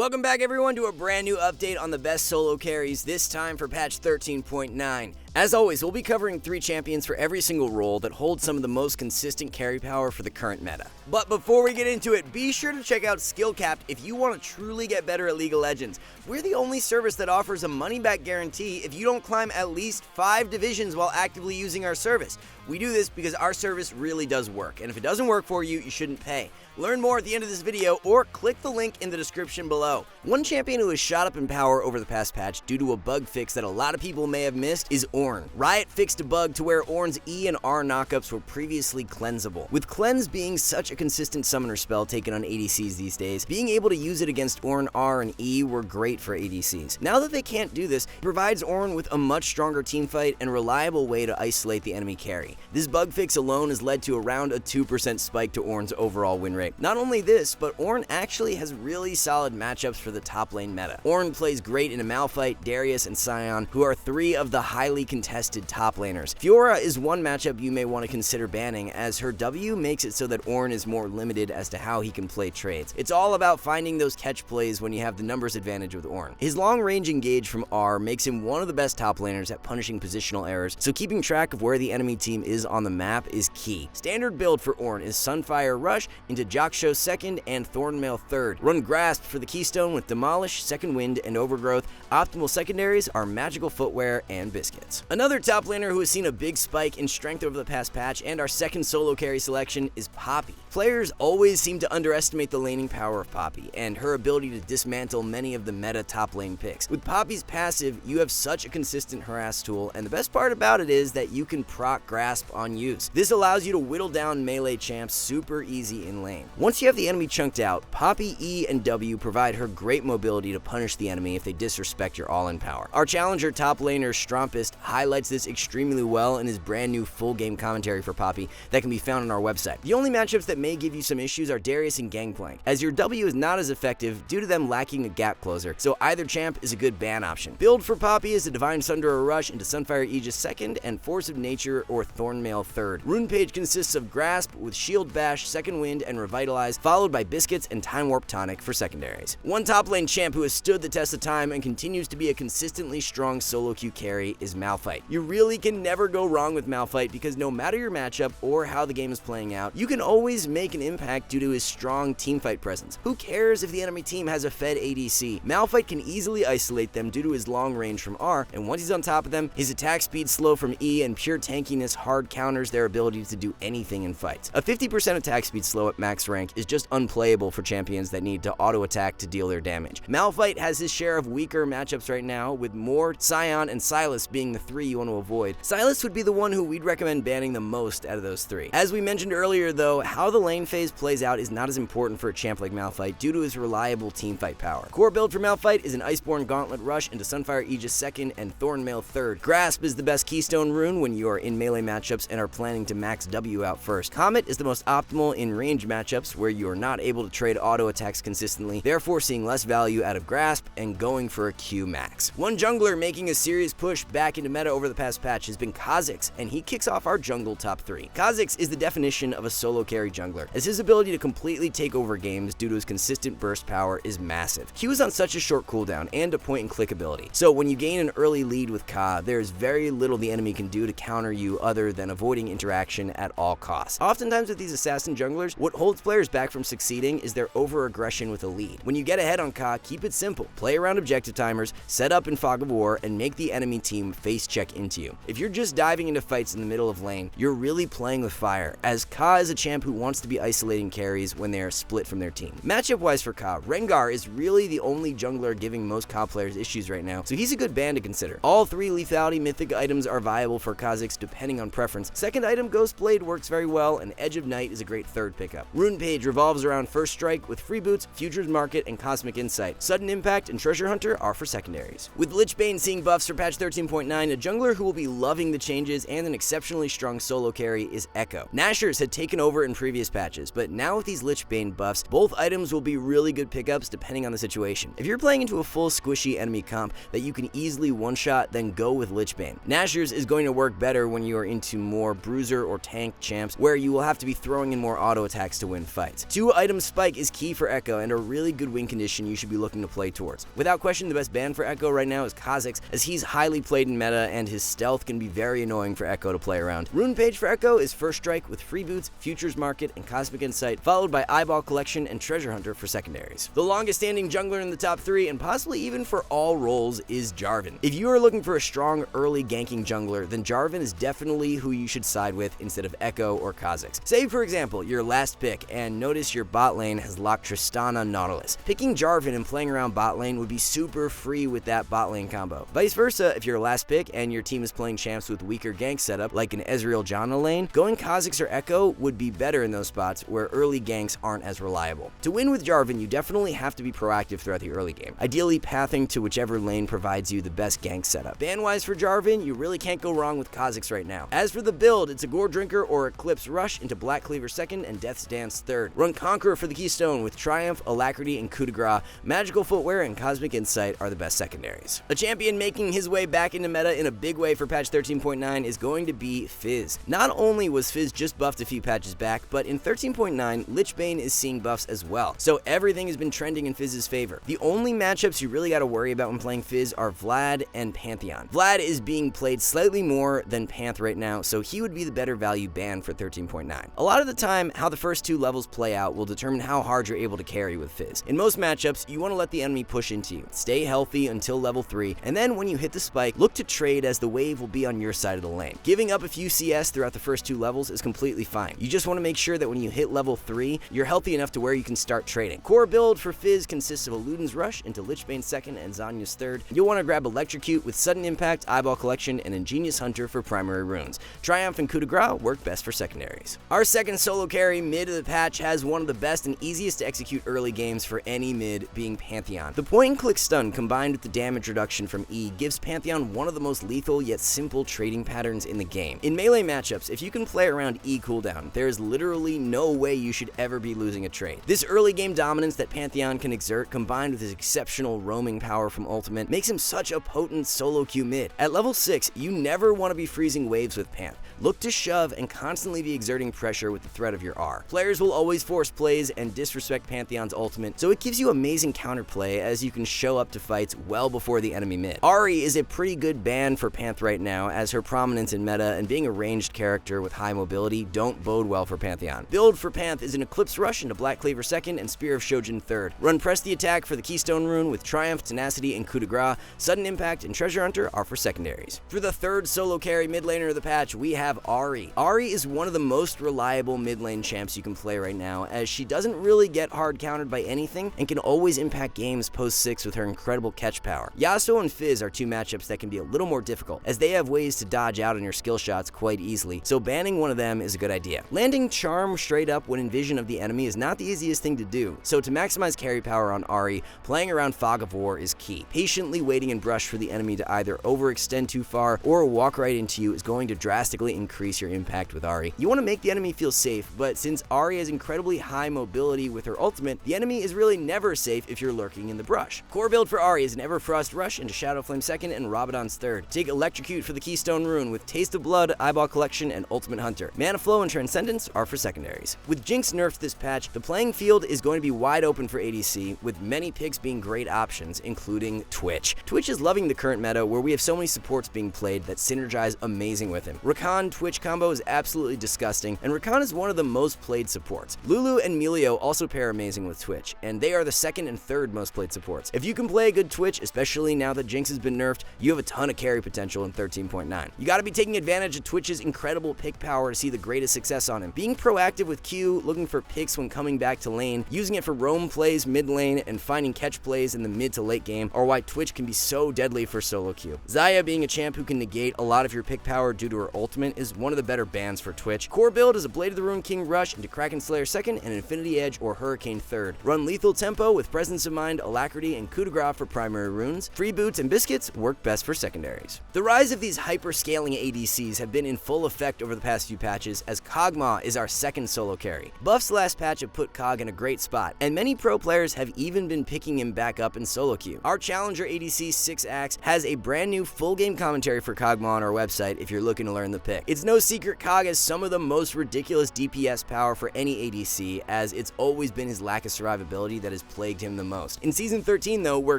Welcome back everyone to a brand new update on the best solo carries, this time for patch 13.9. As always, we'll be covering 3 champions for every single role that hold some of the most consistent carry power for the current meta. But before we get into it, be sure to check out SkillCapped if you want to truly get better at League of Legends. We're the only service that offers a money-back guarantee if you don't climb at least 5 divisions while actively using our service. We do this because our service really does work, and if it doesn't work for you, you shouldn't pay. Learn more at the end of this video or click the link in the description below. One champion who has shot up in power over the past patch due to a bug fix that a lot of people may have missed is Ornn. Riot fixed a bug to where Ornn's E and R knockups were previously cleansable. With Cleanse being such a consistent summoner spell taken on ADCs these days, being able to use it against Ornn R and E were great for ADCs. Now that they can't do this, it provides Ornn with a much stronger teamfight and reliable way to isolate the enemy carry. This bug fix alone has led to around a 2% spike to Ornn's overall win rate. Not only this, but Ornn actually has really solid matchups for the top lane meta. Ornn plays great in a Malphite, Darius, and Sion, who are 3 of the highly contested top laners. Fiora is one matchup you may want to consider banning, as her W makes it so that Ornn is more limited as to how he can play trades. It's all about finding those catch plays when you have the numbers advantage with Ornn. His long range engage from R makes him one of the best top laners at punishing positional errors, so keeping track of where the enemy team is on the map is key. Standard build for Ornn is Sunfire Rush into Jaksho 2nd and Thornmail 3rd. Run Grasp for the Keystone with Demolish, Second Wind, and Overgrowth. Optimal secondaries are Magical Footwear and Biscuits. Another top laner who has seen a big spike in strength over the past patch and our second solo carry selection is Poppy. Players always seem to underestimate the laning power of Poppy and her ability to dismantle many of the meta top lane picks. With Poppy's passive, you have such a consistent harass tool, and the best part about it is that you can proc Grasp on use. This allows you to whittle down melee champs super easy in lane. Once you have the enemy chunked out, Poppy E and W provide her great mobility to punish the enemy if they disrespect your all-in power. Our challenger top laner Strumpist highlights this extremely well in his brand new full game commentary for Poppy that can be found on our website. The only matchups that may give you some issues are Darius and Gangplank, as your W is not as effective due to them lacking a gap closer, so either champ is a good ban option. Build for Poppy is a Divine Sunderer Rush into Sunfire Aegis 2nd and Force of Nature or Thornmail 3rd. Rune Page consists of Grasp with Shield Bash, Second Wind, and Revitalize, followed by Biscuits and Time Warp Tonic for secondaries. One top lane champ who has stood the test of time and continues to be a consistently strong solo queue carry is Malphite. You really can never go wrong with Malphite because no matter your matchup or how the game is playing out, you can always make an impact due to his strong teamfight presence. Who cares if the enemy team has a fed ADC? Malphite can easily isolate them due to his long range from R, and once he's on top of them, his attack speed slow from E and pure tankiness hard counters their ability to do anything in fights. A 50% attack speed slow at max rank is just unplayable for champions that need to auto attack to deal their damage. Malphite has his share of weaker matchups right now, with Moore, Sion, and Sylas being the 3 you want to avoid. Sylas would be the one who we'd recommend banning the most out of those 3. As we mentioned earlier though, how the lane phase plays out is not as important for a champ like Malphite due to his reliable teamfight power. Core build for Malphite is an Iceborne Gauntlet Rush into Sunfire Aegis 2nd and Thornmail 3rd. Grasp is the best keystone rune when you are in melee matchups and are planning to max W out first. Comet is the most optimal in range matchups where you are not able to trade auto attacks consistently, therefore seeing less value out of Grasp and going for a Q max. One jungler making a serious push back into meta over the past patch has been Kha'Zix, and he kicks off our jungle top 3. Kha'Zix is the definition of a solo carry jungler, as his ability to completely take over games due to his consistent burst power is massive. Q is on such a short cooldown and a point and click ability, so when you gain an early lead with Ka, there is very little the enemy can do to counter you other than avoiding interaction at all costs. Oftentimes with these assassin junglers, what holds players back from succeeding is their over-aggression with a lead. When you get ahead on Ka, keep it simple. Play around objective timers, set up in Fog of War, and make the enemy team face check into you. If you're just diving into fights in the middle of lane, you're really playing with fire, as Ka is a champ who wants to be isolating carries when they are split from their team. Matchup-wise for Ka, Rengar is really the only jungler giving most Ka players issues right now, so he's a good ban to consider. All 3 lethality mythic items are viable for Kha'Zix depending on preference. Second item, Ghost Blade, works very well, and Edge of Night is a great 3rd pickup. Rune Page revolves around First Strike with Freeboots, Futures Market, and Cosmic Insight. Sudden Impact and Treasure Hunter are for secondaries. With Lichbane seeing buffs for patch 13.9, a jungler who will be loving the changes and an exceptionally strong solo carry is Echo. Nashers had taken over in previous previous patches, but now with these Lich Bane buffs, both items will be really good pickups depending on the situation. If you're playing into a full squishy enemy comp that you can easily one-shot, then go with Lich Bane. Nashor's is going to work better when you are into more bruiser or tank champs, where you will have to be throwing in more auto attacks to win fights. 2-item spike is key for Echo and a really good win condition you should be looking to play towards. Without question, the best ban for Echo right now is Kha'Zix, as he's highly played in meta and his stealth can be very annoying for Echo to play around. Rune Page for Echo is First Strike with Free Boots, Futures Market, and Cosmic Insight, followed by Eyeball Collection and Treasure Hunter for secondaries. The longest standing jungler in the top 3, and possibly even for all roles, is Jarvan. If you are looking for a strong early ganking jungler, then Jarvan is definitely who you should side with instead of Echo or Kha'Zix. Say for example, your last pick, and notice your bot lane has locked Tristana Nautilus. Picking Jarvan and playing around bot lane would be super free with that bot lane combo. Vice versa, if your last pick and your team is playing champs with weaker gank setup, like an Ezreal Janna lane, going Kha'Zix or Echo would be better in those spots where early ganks aren't as reliable. To win with Jarvan, you definitely have to be proactive throughout the early game, ideally pathing to whichever lane provides you the best gank setup. Ban-wise for Jarvan, you really can't go wrong with Kha'Zix right now. As for the build, it's a Gore Drinker or Eclipse Rush into Black Cleaver 2nd and Death's Dance 3rd. Run Conqueror for the Keystone with Triumph, Alacrity, and Coup de Grace. Magical Footwear and Cosmic Insight are the best secondaries. A champion making his way back into meta in a big way for patch 13.9 is going to be Fizz. Not only was Fizz just buffed a few patches back, but in 13.9, Lich Bane is seeing buffs as well, so everything has been trending in Fizz's favor. The only matchups you really gotta worry about when playing Fizz are Vlad and Pantheon. Vlad is being played slightly more than Panth right now, so he would be the better value ban for 13.9. A lot of the time, how the first 2 levels play out will determine how hard you're able to carry with Fizz. In most matchups, you want to let the enemy push into you, stay healthy until level 3, and then when you hit the spike, look to trade as the wave will be on your side of the lane. Giving up a few CS throughout the first 2 levels is completely fine. You just want to make sure that when you hit level 3, you're healthy enough to where you can start trading. Core build for Fizz consists of a Luden's Rush into Lich Bane 2nd and Zanya's 3rd. You'll want to grab Electrocute with Sudden Impact, Eyeball Collection, and Ingenious Hunter for primary runes. Triumph and Coup de Grace work best for secondaries. Our second solo carry mid of the patch has one of the best and easiest to execute early games for any mid, being Pantheon. The point-and-click stun combined with the damage reduction from E gives Pantheon one of the most lethal yet simple trading patterns in the game. In melee matchups, if you can play around E cooldown, there is literally no way you should ever be losing a trade. This early game dominance that Pantheon can exert, combined with his exceptional roaming power from ultimate, makes him such a potent solo queue mid. At level 6, you never want to be freezing waves with Panth. Look to shove and constantly be exerting pressure with the threat of your R. Players will always force plays and disrespect Pantheon's ultimate, so it gives you amazing counterplay as you can show up to fights well before the enemy mid. Ahri is a pretty good ban for Panth right now, as her prominence in meta and being a ranged character with high mobility don't bode well for Pantheon. Build for Panth is an Eclipse Rush into Black Cleaver 2nd and Spear of Shojin 3rd. Run Press the Attack for the Keystone rune with Triumph, Tenacity, and Coup de Grace. Sudden Impact and Treasure Hunter are for secondaries. For the third solo carry mid laner of the patch, we have Ahri. Ahri is one of the most reliable mid lane champs you can play right now, as she doesn't really get hard countered by anything and can always impact games post 6 with her incredible catch power. Yasuo and Fizz are 2 matchups that can be a little more difficult, as they have ways to dodge out on your skill shots quite easily, so banning one of them is a good idea. Landing Charm straight up when in vision of the enemy is not the easiest thing to do, so to maximize carry power on Ahri, playing around Fog of War is key. Patiently waiting in brush for the enemy to either overextend too far or walk right into you is going to drastically increase your impact with Ahri. You want to make the enemy feel safe, but since Ahri has incredibly high mobility with her ultimate, the enemy is really never safe if you're lurking in the brush. Core build for Ahri is an Everfrost Rush into Shadowflame 2nd and Rabadon's 3rd. Take Electrocute for the Keystone rune with Taste of Blood, Eyeball Collection, and Ultimate Hunter. Mana Flow and Transcendence are for secondaries. With Jinx nerfed this patch, the playing field is going to be wide open for ADC, with many picks being great options, including Twitch. Twitch is loving the current meta, where we have so many supports being played that synergize amazing with him. Rakan Twitch combo is absolutely disgusting, and Rakan is one of the most played supports. Lulu and Melio also pair amazing with Twitch, and they are the 2nd and 3rd most played supports. If you can play a good Twitch, especially now that Jinx has been nerfed, you have a ton of carry potential in 13.9. You gotta be taking advantage of Twitch's incredible pick power to see the greatest success on him. Being proactive with Q, looking for picks when coming back to lane, using it for roam plays mid lane, and finding catch plays in the mid to late game are why Twitch can be so deadly for solo queue. Xayah being a champ who can negate a lot of your pick power due to her ultimate is one of the better bans for Twitch. Core build is a Blade of the Ruined King Rush into Kraken Slayer 2nd and Infinity Edge or Hurricane 3rd. Run Lethal Tempo with Presence of Mind, Alacrity, and Coup de Grace for primary runes. Free Boots and Biscuits work best for secondaries. The rise of these hyper-scaling ADCs have been in full effect over the past few patches, as Kog'Maw is our 2nd second solo carry. Buffs last patch have put Cog in a great spot, and many pro players have even been picking him back up in solo queue. Our challenger ADC 6axe has a brand new full game commentary for Kog'Maw on our website if you're looking to learn the pick. It's no secret Cog has some of the most ridiculous DPS power for any ADC, as it's always been his lack of survivability that has plagued him the most. In Season 13 though, where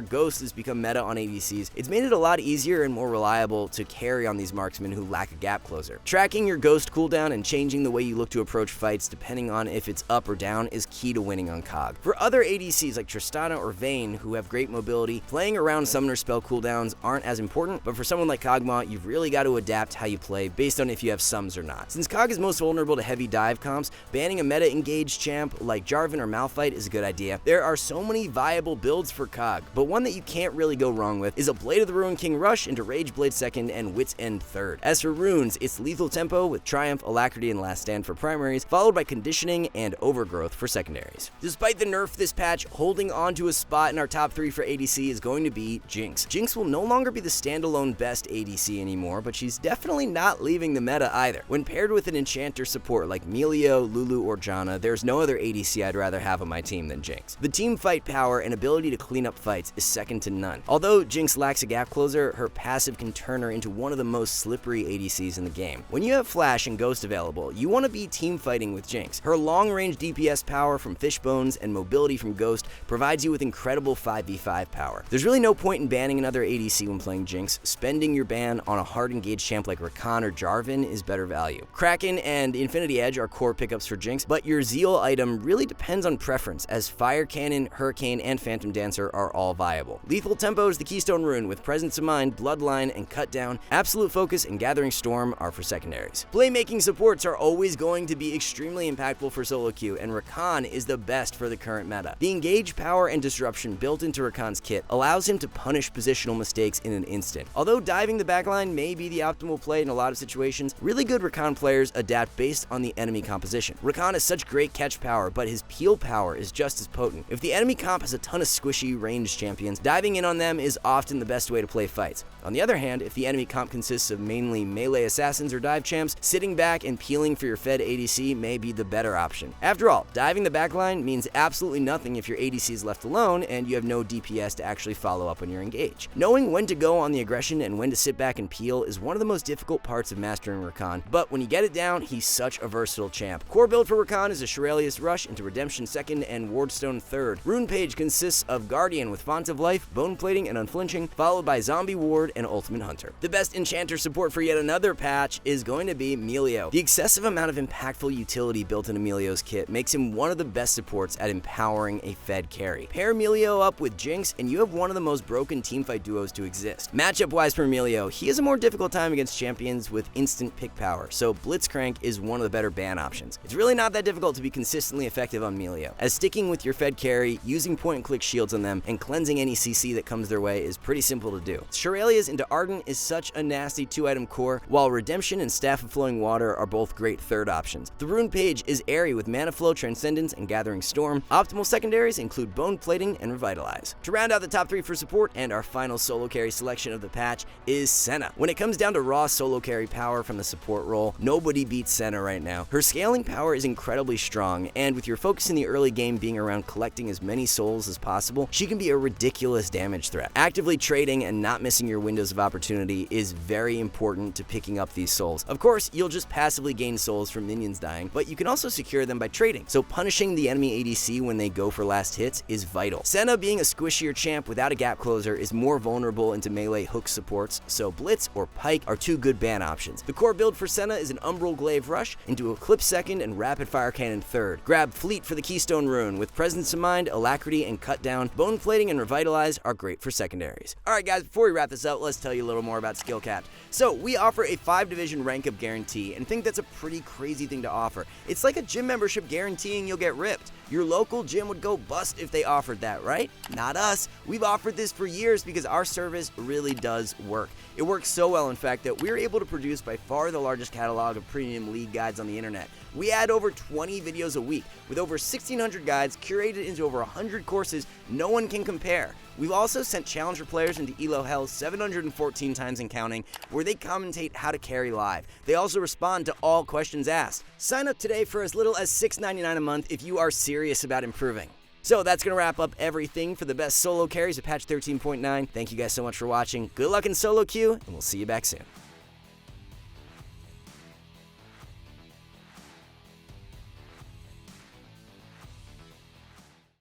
Ghost has become meta on ADCs, it's made it a lot easier and more reliable to carry on these marksmen who lack a gap closer. Tracking your Ghost cooldown and changing the way you look to approach fights depending on if it's up or down is key to winning on Cog. For other ADCs like Tristana or Vayne who have great mobility, playing around summoner spell cooldowns aren't as important, but for someone like Kog'Maw, you've really got to adapt how you play based on if you have sums or not. Since Cog is most vulnerable to heavy dive comps, banning a meta engaged champ like Jarvan or Malphite is a good idea. There are so many viable builds for Cog, but one that you can't really go wrong with is a Blade of the Ruined King Rush into Rage Blade second and Wit's End third. As for runes, it's Lethal Tempo with Triumph, Alacrity, and Last Stand for primaries, followed by Conditioning and Overgrowth for secondaries. Despite the nerf this patch, holding on to a spot in our top 3 for ADC is going to be Jinx. Jinx will no longer be the standalone best ADC anymore, but she's definitely not leaving the meta either. When paired with an enchanter support like Melio, Lulu, or Janna, there's no other ADC I'd rather have on my team than Jinx. The team fight power and ability to clean up fights is second to none. Although Jinx lacks a gap closer, her passive can turn her into one of the most slippery ADCs in the game. When you have Flash and Ghost available, you want to be team fighting with Jinx. Her long-range DPS power from Fishbones and mobility from Ghost provides you with incredible 5v5 power. There's really no point in banning another ADC when playing Jinx. Spending your ban on a hard engaged champ like Rakan or Jarvan is better value. Kraken and Infinity Edge are core pickups for Jinx, but your Zeal item really depends on preference, as Fire Cannon, Hurricane, and Phantom Dancer are all viable. Lethal Tempo is the keystone rune, with Presence of Mind, Bloodline, and Cut Down. Absolute Focus and Gathering Storm are for secondaries. Playmaking supports are always going to be extremely impactful for solo queue, and Rakan is the best for the current meta. The engage power and disruption built into Rakan's kit allows him to punish positional mistakes in an instant. Although diving the backline may be the optimal play in a lot of situations, really good Rakan players adapt based on the enemy composition. Rakan has such great catch power, but his peel power is just as potent. If the enemy comp has a ton of squishy ranged champions, diving in on them is often the best way to play fights. On the other hand, if the enemy comp consists of mainly melee assassins or dive champs, sitting back and peeling for your fed ADC may be the better option. After all, diving the backline means absolutely nothing if your ADC is left alone and you have no DPS to actually follow up on your engage. Knowing when to go on the aggression and when to sit back and peel is one of the most difficult parts of mastering Rakan, but when you get it down, he's such a versatile champ. Core build for Rakan is a Shurelius Rush into Redemption second and Wardstone third. Rune Page consists of Guardian with Font of Life, Bone Plating, and Unflinching, followed by Zombie Ward and Ultimate Hunter. The best enchanter support for yet another patch is going to be Melio. The excessive amount of impactful utility built into Melio's kit makes him one of the best supports at empowering a fed carry. Pair Melio up with Jinx and you have one of the most broken teamfight duos to exist. Matchup wise for Melio, he has a more difficult time against champions with instant pick power, so Blitzcrank is one of the better ban options. It's really not that difficult to be consistently effective on Melio, as sticking with your fed carry, using point and click shields on them, and cleansing any CC that comes their way is pretty simple to do. Shurelia's into Ardent is such a nasty 2-item core, while Redemption and Staff of Flowing Water are both great third options. The Rune Page is airy with Mana Flow, Transcendence, and Gathering Storm. Optimal secondaries include Bone Plating and Revitalize. To round out the top 3 for support, and our final solo carry selection of the patch is Senna. When it comes down to raw solo carry power from the support role, nobody beats Senna right now. Her scaling power is incredibly strong, and with your focus in the early game being around collecting as many souls as possible, she can be a ridiculous damage threat. Actively trading and not missing your windows of opportunity is very important to picking up these souls. Of course, you'll just passively gain souls from minions dying, but you can also secure them by trading, so punishing the enemy ADC when they go for last hits is vital. Senna, being a squishier champ without a gap closer, is more vulnerable into melee hook supports, so Blitz or Pike are two good ban options. The core build for Senna is an Umbral Glaive Rush into Eclipse second and Rapid Fire Cannon third. Grab Fleet for the Keystone Rune, with Presence of Mind, Alacrity, and Cut Down. Bone Plating and Revitalize are great for secondaries. Alright guys, before we wrap this up, let's tell you a little more about SkillCapped. So, we offer a 5-division rank up guarantee, and think that's a pretty crazy thing to offer. It's like a gym membership guaranteeing you'll get ripped. Your local gym would go bust if they offered that, right? Not us. We've offered this for years because our service really does work. It works so well, in fact, that we're able to produce by far the largest catalog of premium league guides on the internet. We add over 20 videos a week with over 1,600 guides curated into over 100 courses no one can compare. We've also sent challenger players into ELO Hell 714 times and counting, where they commentate how to carry live. They also respond to all questions asked. Sign up today for as little as $6.99 a month if you are serious about improving. So that's going to wrap up everything for the best solo carries of patch 13.9. Thank you guys so much for watching. Good luck in solo queue, and we'll see you back soon.